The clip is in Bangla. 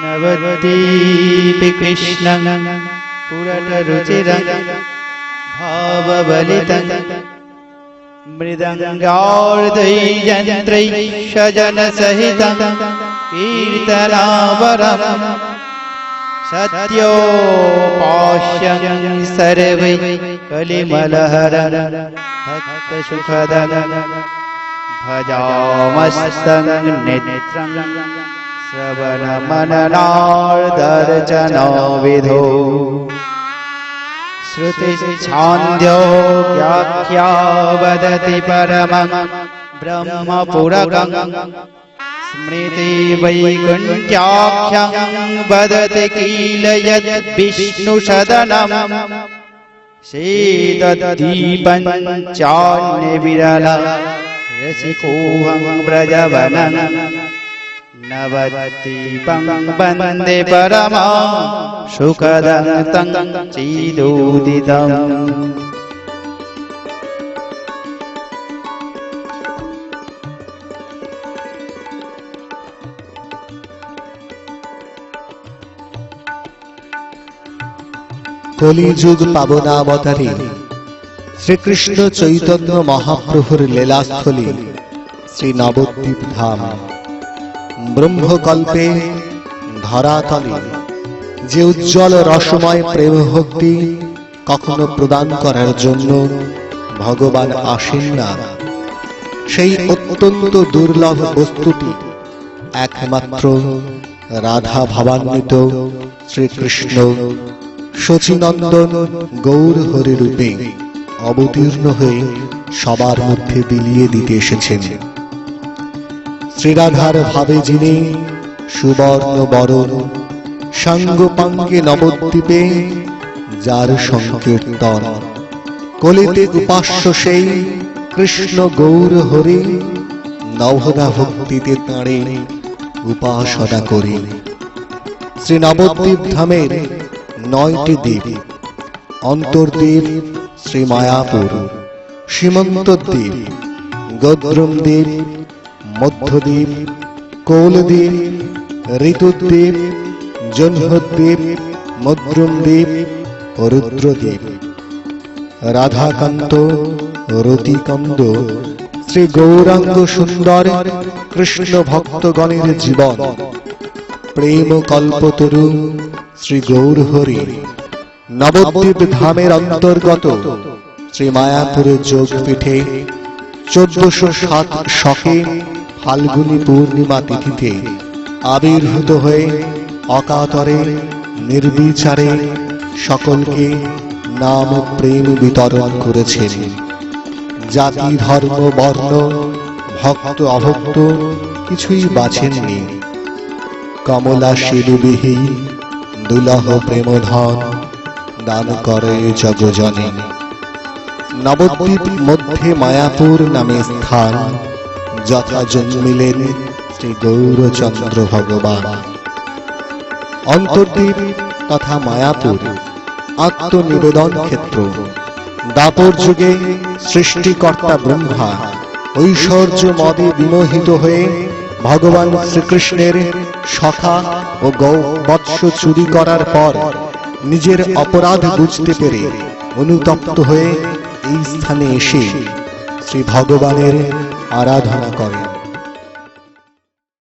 नवद्वीपे कृष्णं पुरटरुचिरं भावबलितं मृदङ्गार्धयन्त्रैः सजनसहितं कीर्तनावरं सत्योपास्यं सर्वैः कलिमलहरं भक्तसुखदं भजामस्तं नेत्रं श्रवणमननार्दर्शनो विधो श्रुतिच्छान्द्यो व्याख्या वदति परमं ब्रह्मपुरकं स्मृतिवैकुण्ठ्याख्यं वदति किल यद्विष्णुसदनं शीतद्दीपं चान्यविरलं रसिकोऽहं व्रजवनं नवद्वीपं वन्दे परमं सुखदं तं चिदोदितम्। কলিযুগ পাবনাবতারে শ্রীকৃষ্ণ চৈতন্য মহাপ্রভুর লীলাস্থলী শ্রী নবদ্বীপ ধাম ব্রহ্মকল্পে ধরাতলে যে উজ্জ্বল রসময় প্রেম ভক্তি কখনো প্রদান করার জন্য ভগবান আসেন না, সেই অত্যন্ত দুর্লভ বস্তুটি একমাত্র রাধা ভাবান্বিত শ্রীকৃষ্ণ শচীনন্দন গৌর হরি রূপে অবতীর্ণ হয়ে সবার মধ্যে বিলিয়ে দিতে এসেছেন। শ্রীরাধার ভাবে যিনি সুবর্ণ বরণ সাঙ্গপাঙ্গে নবদ্বীপে যার সংকীর্তন, কলিতে উপাস্য সেই কৃষ্ণ গৌর হরি নবদা ভক্তিতে তাঁরে উপাসনা করি। শ্রী নবদ্বীপ ধামের ৯টি দ্বীপ, অন্তর্দ্বীপ শ্রী মায়াপুর, সীমন্তদ্বীপ, গদ্রমদ্বীপ, মধ্যদ্বীপ, কৌলদ্বীপ, ঋতুদ্বীপ, জহ্নদ্বীপ, মদ্রমদ্বীপ ও রুদ্রদ্বীপ। রাধাকান্ত রতিকান্ত শ্রী গৌরাঙ্গ সুন্দর কৃষ্ণ ভক্তগণের জীবন, প্রেম কল্পতরু শ্রী গৌর হরি নবদ্বীপ ধামের অন্তর্গত শ্রী মায়াপুরের যোগপীঠে ১৪০৭ শকে ফাল্গুনী পূর্ণিমা তিথিতে আবির্ভূত হয়ে অকাতরে নির্বিচারে সকলকে নাম প্রেম বিতরণ করেছেন। জাতি ধর্ম বর্ণ ভক্ত অভক্ত কিছুই বাছেননি। কমলা শিরুবিহী দুলহ প্রেমধন দান করে জগজনে। নবদ্বীপ মধ্যে মায়াপুর নামে স্থান, যথা জন্মিলেন শ্রী গৌরচন্দ্র ভগবান। অন্তর্দ্বীপ তথা মায়াপুর আত্মনিবেদন ক্ষেত্র। দাপর যুগে সৃষ্টিকর্তা ব্রহ্মা ঐশ্বর্য মদে বিমোহিত হয়ে ভগবান শ্রীকৃষ্ণের সখা ও গৌবৎস চুরি করার পর নিজের অপরাধ বুঝতে পেরে অনুতপ্ত হয়ে এই স্থানে এসে শ্রী ভগবানের আরাধনা করেন।